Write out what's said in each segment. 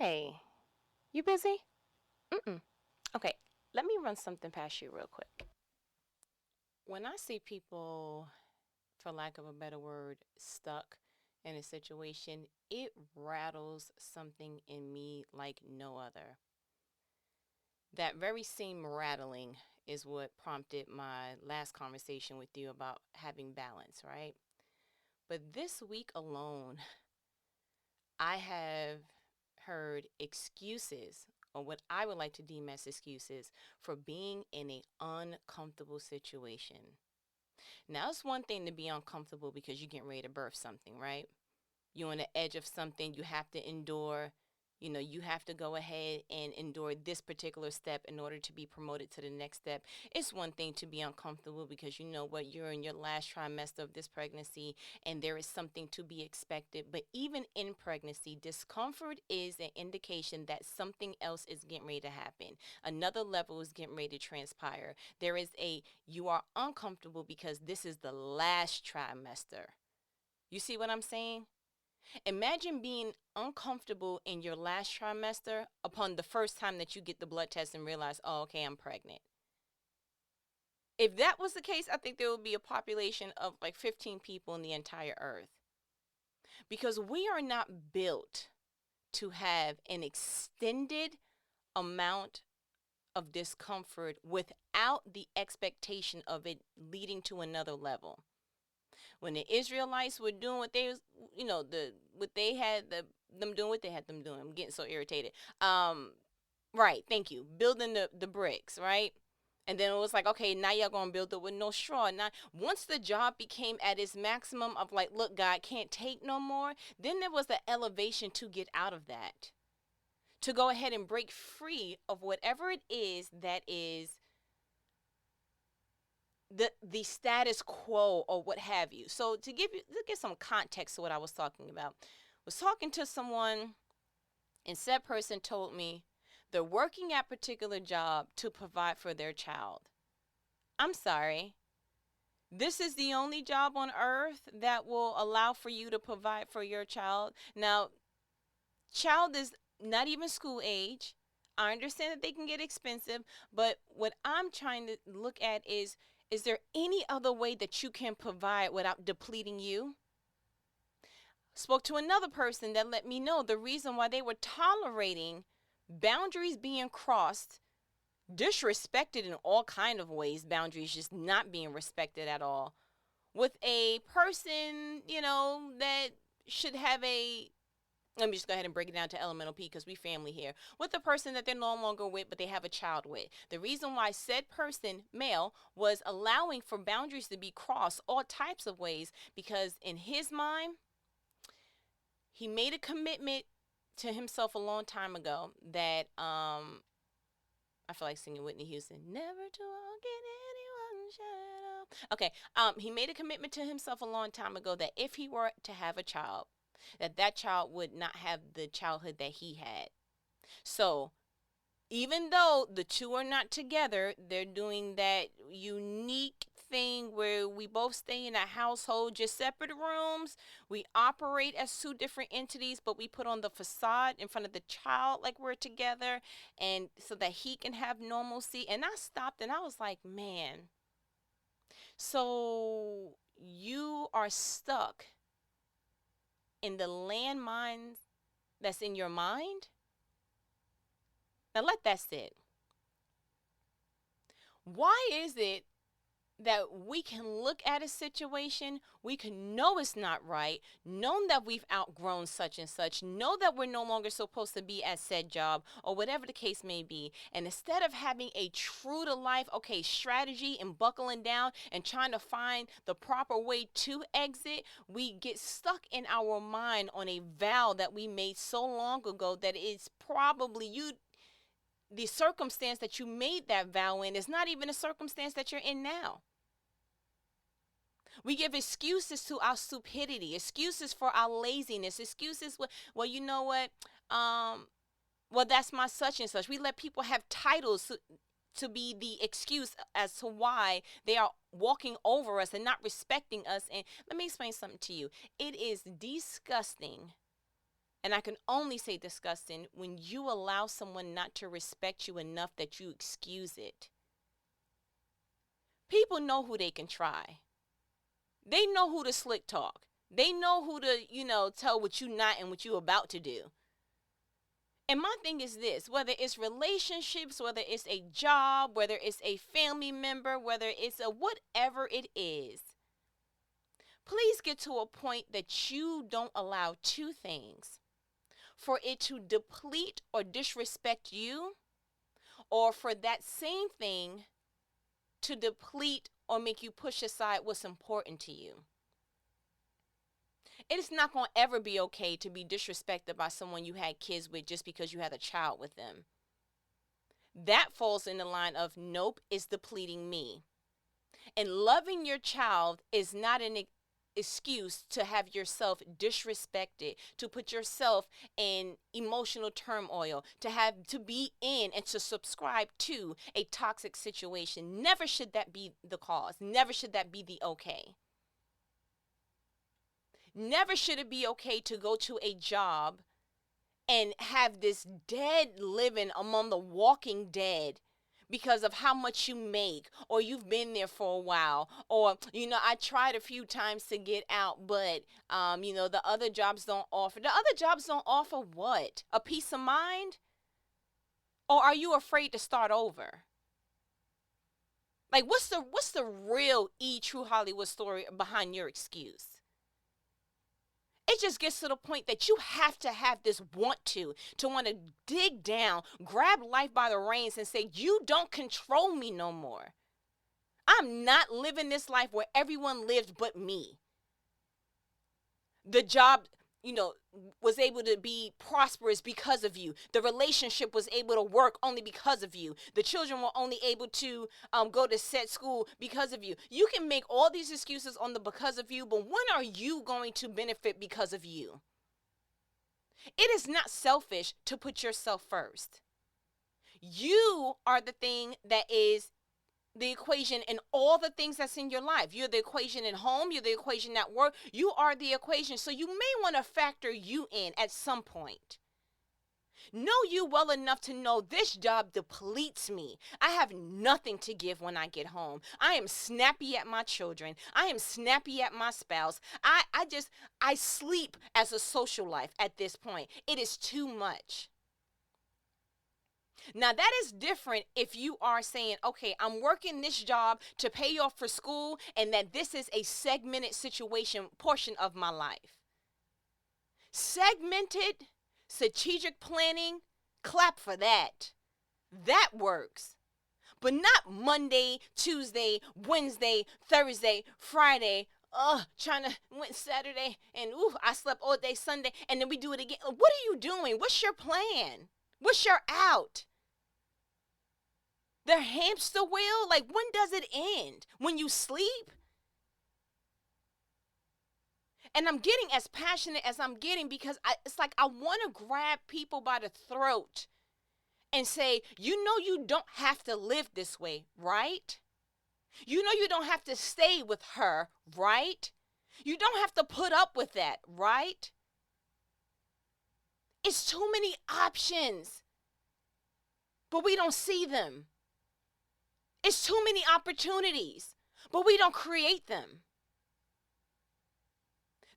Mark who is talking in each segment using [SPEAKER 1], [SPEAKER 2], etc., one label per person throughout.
[SPEAKER 1] Hey, you busy? Mm-mm. Okay, let me run something past you real quick. When I see people, for lack of a better word, stuck in a situation, it rattles something in me like no other. That very same rattling is what prompted my last conversation with you about having balance, right? But this week alone, I have heard excuses, or what I would like to deem as excuses, for being in an uncomfortable situation. Now, it's one thing to be uncomfortable because you're getting ready to birth something, right? You're on the edge of something you have to endure. You have to go ahead and endure this particular step in order to be promoted to the next step. It's one thing to be uncomfortable because you know what, you're in your last trimester of this pregnancy and there is something to be expected. But even in pregnancy, discomfort is an indication that something else is getting ready to happen. Another level is getting ready to transpire. You are uncomfortable because this is the last trimester. You see what I'm saying? Imagine being uncomfortable in your last trimester upon the first time that you get the blood test and realize, oh, okay, I'm pregnant. If that was the case, I think there would be a population of like 15 people in the entire earth. Because we are not built to have an extended amount of discomfort without the expectation of it leading to another level. When the Israelites were doing what they was, what they had them doing what they had them doing. I'm getting so irritated. Right, thank you. Building the bricks, right? And then it was like, okay, now y'all gonna build it with no straw. Now, once the job became at its maximum of like, look, God can't take no more, then there was the elevation to get out of that, to go ahead and break free of whatever it is that is the status quo or what have you. So to give some context to what I was talking about, I was talking to someone and said person told me they're working at a particular job to provide for their child. I'm sorry. This is the only job on earth that will allow for you to provide for your child. Now, child is not even school age. I understand that they can get expensive, but what I'm trying to look at is there any other way that you can provide without depleting you? Spoke to another person that let me know the reason why they were tolerating boundaries being crossed, disrespected in all kind of ways, boundaries just not being respected at all, with a person, that should have a, let me just go ahead and break it down to elemental P because we family here, with the person that they're no longer with but they have a child with. The reason why said person, male, was allowing for boundaries to be crossed all types of ways because in his mind, he made a commitment to himself a long time ago that I feel like singing Whitney Houston, never to walk in anyone's shadow. Okay, he made a commitment to himself a long time ago that if he were to have a child, that child would not have the childhood that he had. So even though the two are not together, they're doing that unique thing where we both stay in a household, just separate rooms. We operate as two different entities, but we put on the facade in front of the child like we're together, and so that he can have normalcy. And I stopped and I was like, man, so you are stuck in the landmines that's in your mind? Now let that sit. Why is it that we can look at a situation, we can know it's not right, know that we've outgrown such and such, know that we're no longer supposed to be at said job or whatever the case may be, and instead of having a true to life, okay, strategy and buckling down and trying to find the proper way to exit, we get stuck in our mind on a vow that we made so long ago that it's probably the circumstance that you made that vow in is not even a circumstance that you're in now. We give excuses to our stupidity, excuses for our laziness, excuses. Well, you know what? Well, that's my such and such. We let people have titles to be the excuse as to why they are walking over us and not respecting us. And let me explain something to you. It is disgusting And I can only say disgusting when you allow someone not to respect you enough that you excuse it. People know who they can try. They know who to slick talk. They know who to, tell what you not and what you about to do. And my thing is this, whether it's relationships, whether it's a job, whether it's a family member, whether it's a whatever it is, please get to a point that you don't allow two things: for it to deplete or disrespect you, or for that same thing to deplete or make you push aside what's important to you. It is not going to ever be okay to be disrespected by someone you had kids with just because you had a child with them. That falls in the line of, nope, it's depleting me. And loving your child is not an excuse to have yourself disrespected, to put yourself in emotional turmoil, to be in and to subscribe to a toxic situation. Never should that be the cause. Never should that be the okay. Never should it be okay to go to a job and have this dead living among the walking dead because of how much you make, or you've been there for a while, or, I tried a few times to get out, but, the other jobs don't offer. The other jobs don't offer what? A peace of mind? Or are you afraid to start over? Like, what's the real true Hollywood story behind your excuse? It just gets to the point that you have to have this want to want to dig down, grab life by the reins and say, you don't control me no more. I'm not living this life where everyone lives but me. The job, was able to be prosperous because of you. The relationship was able to work only because of you. The children were only able to go to set school because of you. You can make all these excuses on the because of you, but when are you going to benefit because of you? It is not selfish to put yourself first. You are the thing that is the equation in all the things that's in your life. You're the equation at home. You're the equation at work. You are the equation. So you may want to factor you in at some point. Know you well enough to know this job depletes me. I have nothing to give when I get home. I am snappy at my children. I am snappy at my spouse. I sleep as a social life at this point. It is too much. Now, that is different if you are saying, okay, I'm working this job to pay off for school, and that this is a segmented portion of my life. Segmented, strategic planning, clap for that. That works. But not Monday, Tuesday, Wednesday, Thursday, Friday, trying to win Saturday, and I slept all day Sunday, and then we do it again. What are you doing? What's your plan? What's your out? The hamster wheel? Like, when does it end? When you sleep? And I'm getting as passionate as I'm getting because it's like I want to grab people by the throat and say, you don't have to live this way, right? You don't have to stay with her, right? You don't have to put up with that, right? It's too many options, but we don't see them. It's too many opportunities, but we don't create them.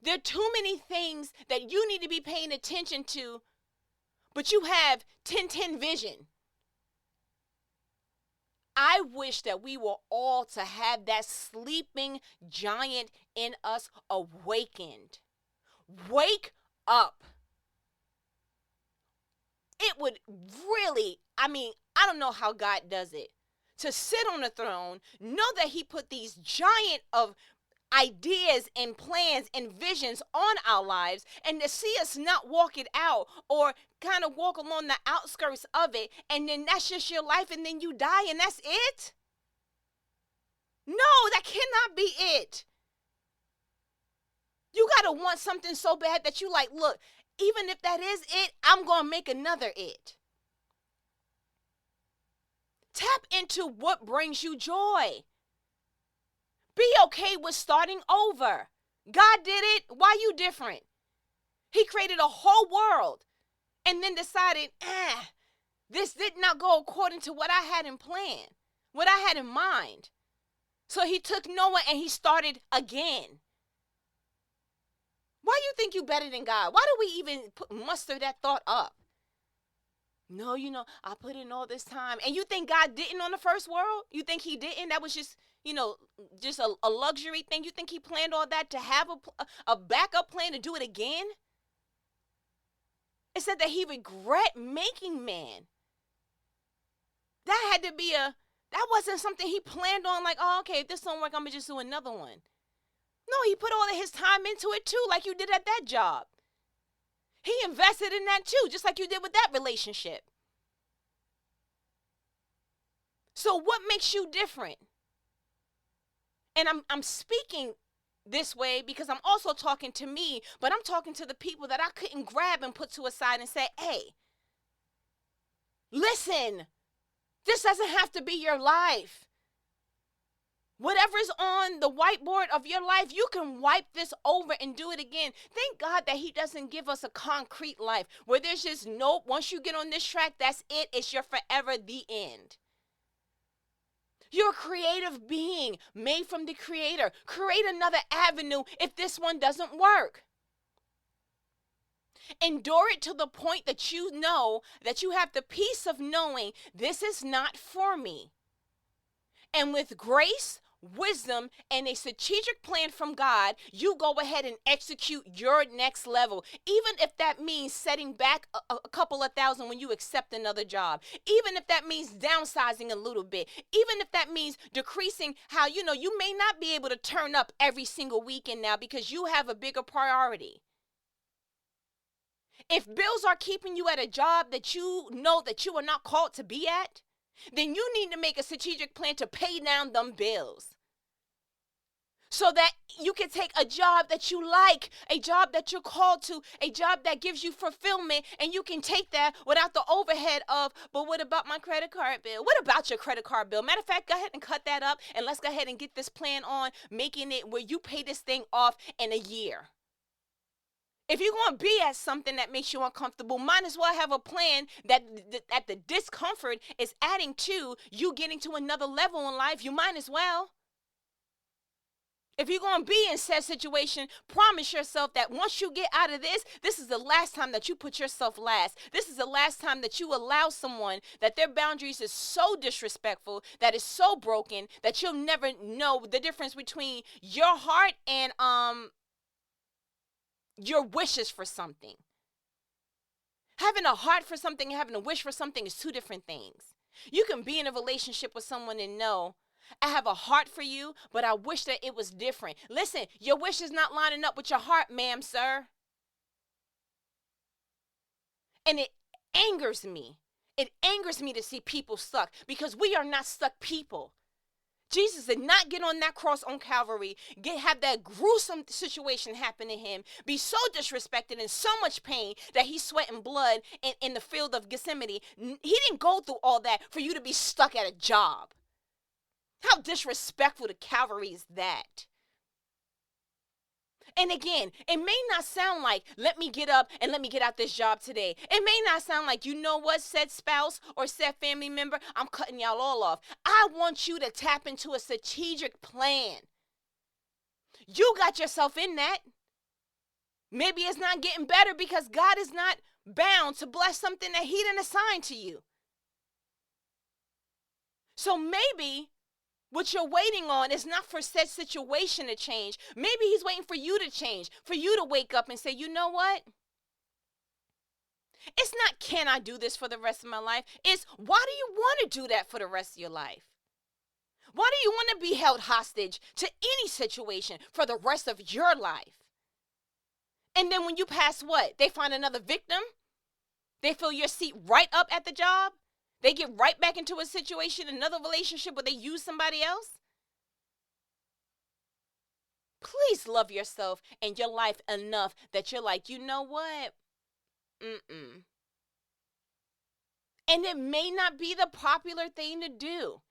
[SPEAKER 1] There are too many things that you need to be paying attention to, but you have 10-10 vision. I wish that we were all to have that sleeping giant in us awakened. Wake up. It would really, I don't know how God does it. To sit on the throne, know that he put these giant of ideas and plans and visions on our lives, and to see us not walk it out or kind of walk along the outskirts of it, and then that's just your life, and then you die and that's it? No, that cannot be it. You got to want something so bad that you like, look, even if that is it, I'm going to make another it. Tap into what brings you joy. Be okay with starting over. God did it. Why you different? He created a whole world and then decided, this did not go according to what I had in plan, what I had in mind. So he took Noah and he started again. Why you think you better than God? Why do we even muster that thought up? No, I put in all this time. And you think God didn't on the first world? You think he didn't? That was just, just a luxury thing. You think he planned all that to have a backup plan to do it again? It said that he regret making man. That had to be that wasn't something he planned on, like, oh, okay, if this don't work, I'm going to just do another one. No, he put all of his time into it too, like you did at that job. He invested in that too, just like you did with that relationship. So what makes you different? And I'm speaking this way because I'm also talking to me, but I'm talking to the people that I couldn't grab and put to a side and say, hey, listen, this doesn't have to be your life. Whatever's on the whiteboard of your life, you can wipe this over and do it again. Thank God that he doesn't give us a concrete life where there's just nope, once you get on this track, that's it. It's your forever, the end. You're a creative being made from the Creator. Create another avenue if this one doesn't work. Endure it to the point that you know that you have the peace of knowing this is not for me. And with grace, wisdom, and a strategic plan from God, you go ahead and execute your next level. Even if that means setting back a couple of thousand when you accept another job. Even if that means downsizing a little bit. Even if that means decreasing how, you may not be able to turn up every single weekend now because you have a bigger priority. If bills are keeping you at a job that you know that you are not called to be at, then you need to make a strategic plan to pay down them bills. So that you can take a job that you like, a job that you're called to, a job that gives you fulfillment, and you can take that without the overhead of, but what about my credit card bill? What about your credit card bill? Matter of fact, go ahead and cut that up, and let's go ahead and get this plan on, making it where you pay this thing off in a year. If you're going to be at something that makes you uncomfortable, might as well have a plan that the discomfort is adding to you getting to another level in life. You might as well. If you're going to be in said situation, promise yourself that once you get out of this is the last time that you put yourself last. This is the last time that you allow someone that their boundaries is so disrespectful, that is so broken, that you'll never know the difference between your heart and your wishes for something. Having a heart for something and having a wish for something is two different things. You can be in a relationship with someone and know, I have a heart for you, but I wish that it was different. Listen, your wish is not lining up with your heart, ma'am, sir. And it angers me. It angers me to see people stuck because we are not stuck people. Jesus did not get on that cross on Calvary, have that gruesome situation happen to him, be so disrespected and so much pain that he's sweating blood in the field of Gethsemane. He didn't go through all that for you to be stuck at a job. How disrespectful to Calvary is that? And again, it may not sound like, let me get up and let me get out this job today. It may not sound like, you know what, said spouse or said family member, I'm cutting y'all all off. I want you to tap into a strategic plan. You got yourself in that. Maybe it's not getting better because God is not bound to bless something that he didn't assign to you. So maybe what you're waiting on is not for said situation to change. Maybe he's waiting for you to change, for you to wake up and say, you know what? It's not, can I do this for the rest of my life? It's, why do you want to do that for the rest of your life? Why do you want to be held hostage to any situation for the rest of your life? And then when you pass what? They find another victim? They fill your seat right up at the job? They get right back into a situation, another relationship where they use somebody else? Please love yourself and your life enough that you're like, you know what? And it may not be the popular thing to do.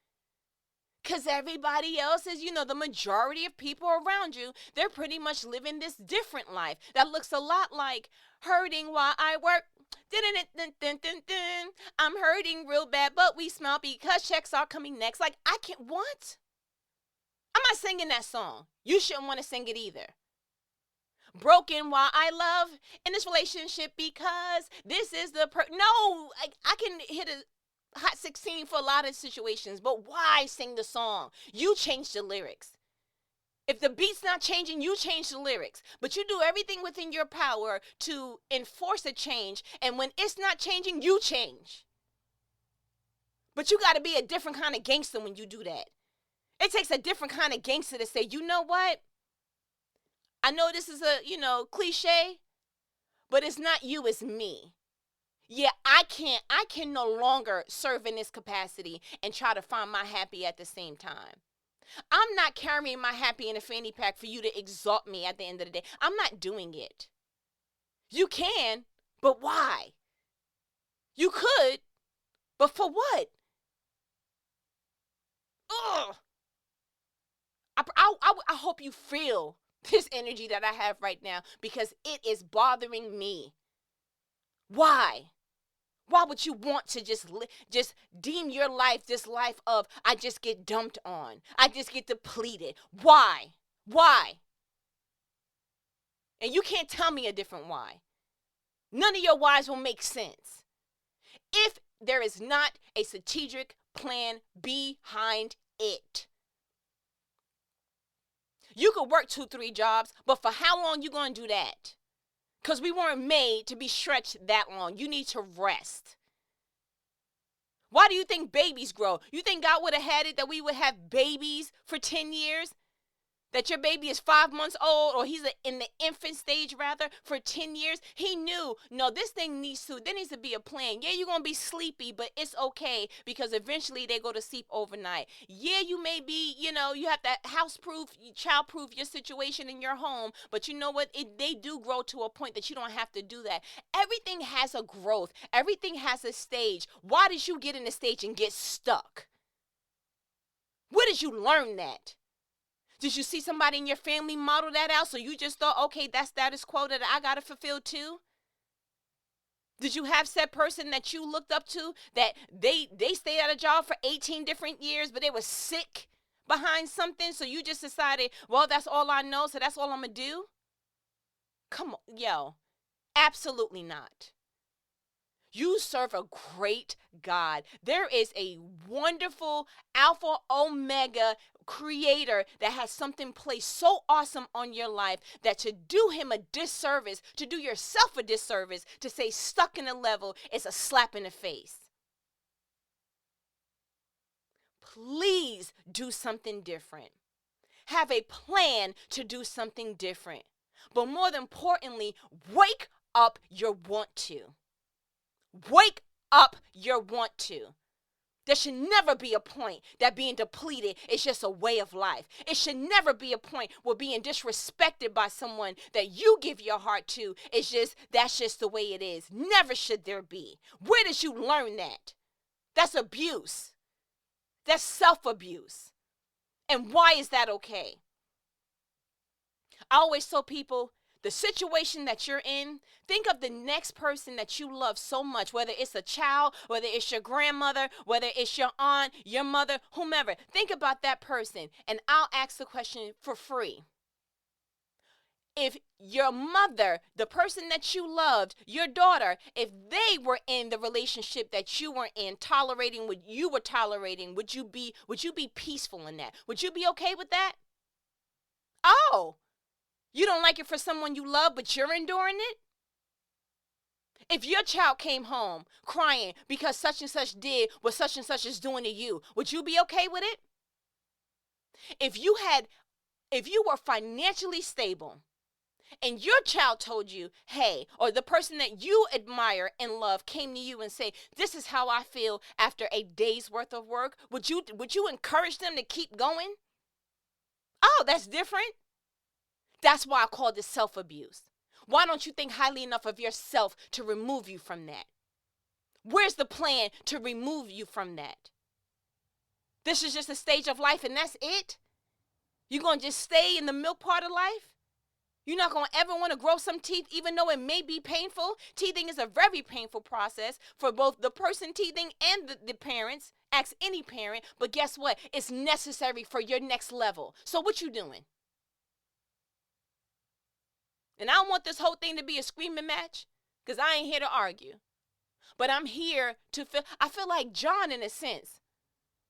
[SPEAKER 1] Because everybody else is, the majority of people around you, they're pretty much living this different life that looks a lot like hurting while I work. I'm hurting real bad, but we smile because checks are coming next. Like, I can't, what? I'm not singing that song. You shouldn't want to sing it either. Broken while I love in this relationship because this is no, I can hit a hot 16 for a lot of situations, but why sing the song? You change the lyrics. If the beat's not changing, you change the lyrics. But you do everything within your power to enforce a change, and when it's not changing, you change. But you got to be a different kind of gangster when you do that. It takes a different kind of gangster to say, you know what? I know this is a, cliche, but it's not you, it's me. Yeah, I can no longer serve in this capacity and try to find my happy at the same time. I'm not carrying my happy in a fanny pack for you to exalt me at the end of the day. I'm not doing it. You can, but why? You could, but for what? Ugh. I hope you feel this energy that I have right now because it is bothering me. Why? Why would you want to just deem your life this life of I just get dumped on, I just get depleted? Why? And you can't tell me a different why. None of your whys will make sense if there is not a strategic plan behind it. You could work 2-3 jobs, but for how long you going to do that? Because we weren't made to be stretched that long. You need to rest. Why do you think babies grow? You think God would have had it that we would have babies for 10 years? That your baby is 5 months old, or he's in the infant stage rather, for 10 years? He knew, no, there needs to be a plan. Yeah, you're going to be sleepy, but it's okay because eventually they go to sleep overnight. Yeah, you may be, you have to house-proof, child-proof your situation in your home, but you know what? They do grow to a point that you don't have to do that. Everything has a growth. Everything has a stage. Why did you get in the stage and get stuck? Where did you learn that? Did you see somebody in your family model that out, so you just thought, okay, that's status quo that I got to fulfill too? Did you have said person that you looked up to that they stayed at a job for 18 different years, but they were sick behind something, so you just decided, well, that's all I know, so that's all I'm going to do? Come on, yo, absolutely not. You serve a great God. There is a wonderful Alpha Omega creator that has something placed so awesome on your life that to do him a disservice, to do yourself a disservice, to say stuck in a level is a slap in the face. Please do something different. Have a plan to do something different. But more importantly, wake up your want to. Wake up your want to. There should never be a point that being depleted is just a way of life. It should never be a point where being disrespected by someone that you give your heart to that's just the way it is. Never should there be. Where did you learn that? That's abuse. That's self-abuse. And why is that okay? I always tell people, the situation that you're in, think of the next person that you love so much, whether it's a child, whether it's your grandmother, whether it's your aunt, your mother, whomever. Think about that person, and I'll ask the question for free. If your mother, the person that you loved, your daughter, if they were in the relationship that you were in, tolerating what you were tolerating, would you be peaceful in that? Would you be okay with that? Oh, you don't like it for someone you love, but you're enduring it? If your child came home crying because such and such did what such and such is doing to you, would you be okay with it? If you were financially stable and your child told you, hey, or the person that you admire and love came to you and say, this is how I feel after a day's worth of work, would you encourage them to keep going? Oh, that's different. That's why I call this self-abuse. Why don't you think highly enough of yourself to remove you from that? Where's the plan to remove you from that? This is just a stage of life and that's it? You're going to just stay in the milk part of life? You're not going to ever want to grow some teeth even though it may be painful? Teething is a very painful process for both the person teething and the parents. Ask any parent. But guess what? It's necessary for your next level. So what you doing? And I don't want this whole thing to be a screaming match because I ain't here to argue. But I'm here to I feel like John in a sense.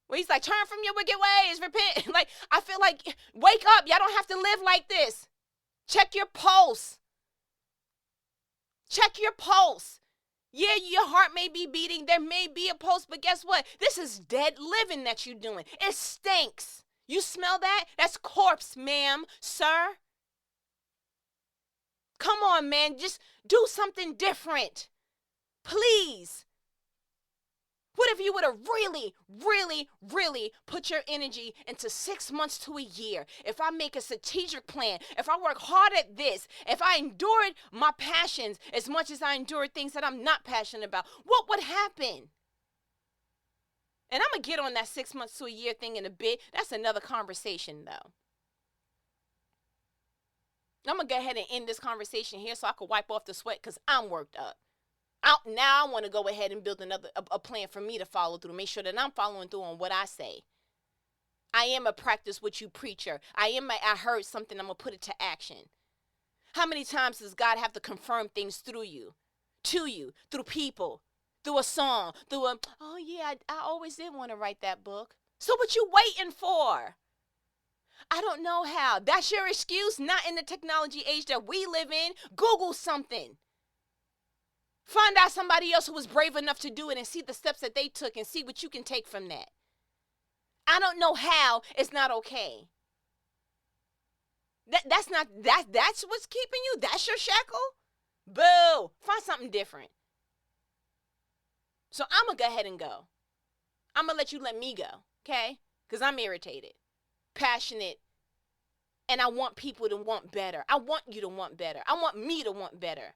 [SPEAKER 1] Where he's like, turn from your wicked ways, repent. Like, I feel like, wake up. Y'all don't have to live like this. Check your pulse. Check your pulse. Yeah, your heart may be beating. There may be a pulse, but guess what? This is dead living that you're doing. It stinks. You smell that? That's corpse, ma'am, sir. Come on, man. Just do something different. Please. What if you would have really, really, really put your energy into 6 months to a year? If I make a strategic plan, if I work hard at this, if I endured my passions as much as I endured things that I'm not passionate about, what would happen? And I'm going to get on that 6 months to a year thing in a bit. That's another conversation, though. I'm going to go ahead and end this conversation here so I can wipe off the sweat because I'm worked up. Now I want to go ahead and build a plan for me to follow through, make sure that I'm following through on what I say. I am a practice what you preacher. I heard something, I'm going to put it to action. How many times does God have to confirm things through you, to you, through people, through a song, oh yeah, I always did want to write that book. So what you waiting for? I don't know how. That's your excuse? Not in the technology age that we live in. Google something. Find out somebody else who was brave enough to do it and see the steps that they took and see what you can take from that. I don't know how it's not okay. That's what's keeping you. That's your shackle. Boo. Find something different. So I'm going to go ahead and go. I'm going to let me go, okay? Because I'm irritated, passionate, and I want people to want better. I want you to want better. I want me to want better.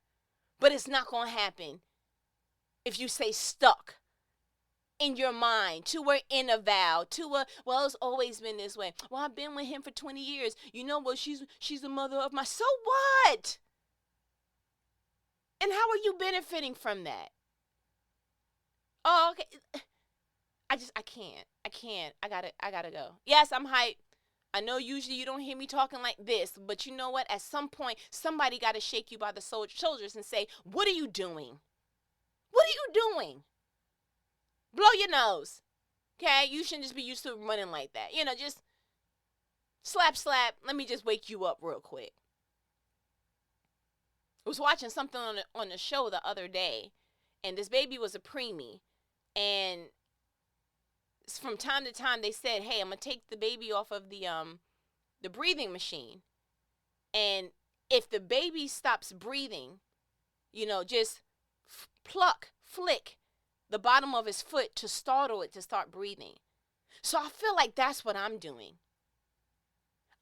[SPEAKER 1] But it's not going to happen if you stay stuck in your mind to a in a vow, well, it's always been this way. Well, I've been with him for 20 years. You know, well, she's the mother of my, so what? And how are you benefiting from that? Oh, okay. I can't. I gotta go. Yes, I'm hyped. I know usually you don't hear me talking like this, but you know what? At some point, somebody got to shake you by the shoulders and say, what are you doing? What are you doing? Blow your nose, okay? You shouldn't just be used to running like that. You know, just slap. Let me just wake you up real quick. I was watching something on the show the other day, and this baby was a preemie, and from time to time they said, hey, I'm going to take the baby off of the breathing machine. And if the baby stops breathing, you know, just flick the bottom of his foot to startle it to start breathing. So I feel like that's what I'm doing.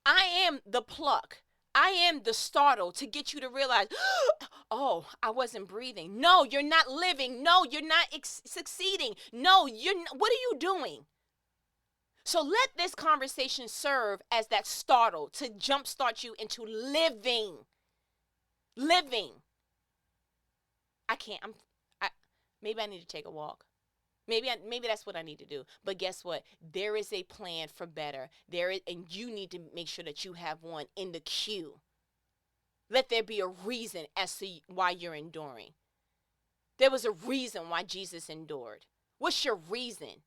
[SPEAKER 1] I am the pluck. I am the startle to get you to realize, oh, I wasn't breathing. No, you're not living. No, you're not succeeding. No, what are you doing? So let this conversation serve as that startle to jumpstart you into living. Maybe I need to take a walk. Maybe that's what I need to do. But guess what? There is a plan for better. And you need to make sure that you have one in the queue. Let there be a reason as to why you're enduring. There was a reason why Jesus endured. What's your reason?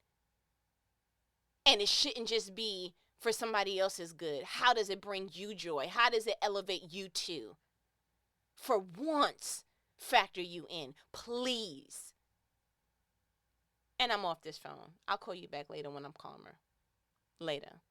[SPEAKER 1] And it shouldn't just be for somebody else's good. How does it bring you joy? How does it elevate you too? For once, factor you in, please. And I'm off this phone. I'll call you back later when I'm calmer. Later.